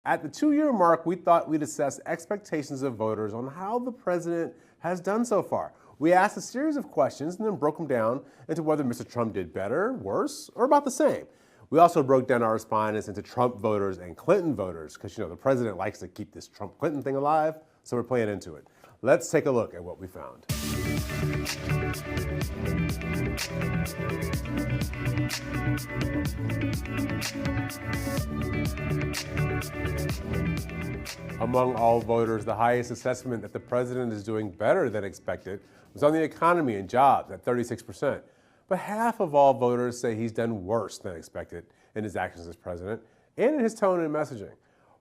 At the 2-year mark, we thought we'd assess expectations of voters on how the president has done so far. We asked a series of questions and then broke them down into whether Mr. Trump did better, worse, or about the same. We also broke down our respondents into Trump voters and Clinton voters because, the president likes to keep this Trump-Clinton thing alive, so we're playing into it. Let's take a look at what we found. Among all voters, the highest assessment that the president is doing better than expected was on the economy and jobs at 36%. But half of all voters say he's done worse than expected in his actions as president and in his tone and messaging,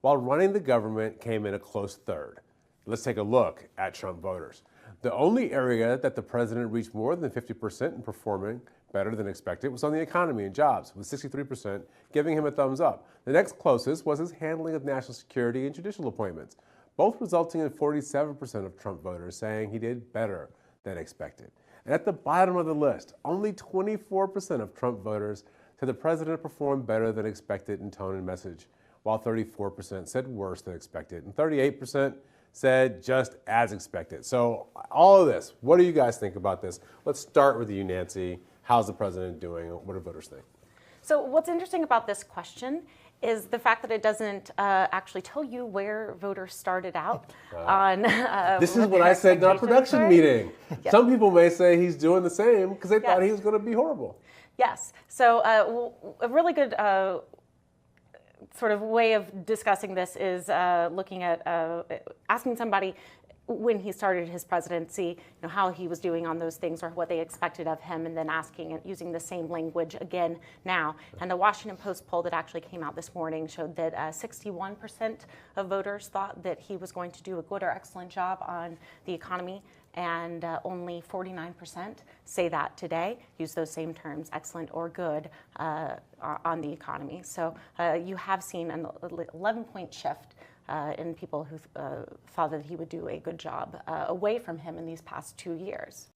while running the government came in a close third. Let's take a look at Trump voters. The only area that the president reached more than 50% in performing better than expected was on the economy and jobs, with 63% giving him a thumbs up. The next closest was his handling of national security and judicial appointments, both resulting in 47% of Trump voters saying he did better than expected. And at the bottom of the list, only 24% of Trump voters said the president performed better than expected in tone and message, while 34% said worse than expected, and 38% said just as expected. So all of this, what do you guys think about this? Let's start with you, Nancy. How's the president doing? What do voters think? So what's interesting about this question is the fact that it doesn't actually tell you where voters started out on. This is what I said in our production meeting. Yep. Some people may say he's doing the same because they thought he was going to be horrible. Yes. So a really good sort of way of discussing this is looking at asking somebody when he started his presidency, how he was doing on those things or what they expected of him, and then asking and using the same language again now. And the Washington Post poll that actually came out this morning showed that 61% of voters thought that he was going to do a good or excellent job on the economy, and only 49% say that today, use those same terms, excellent or good, on the economy. So you have seen an 11-point shift in people who thought that he would do a good job away from him in these past 2 years.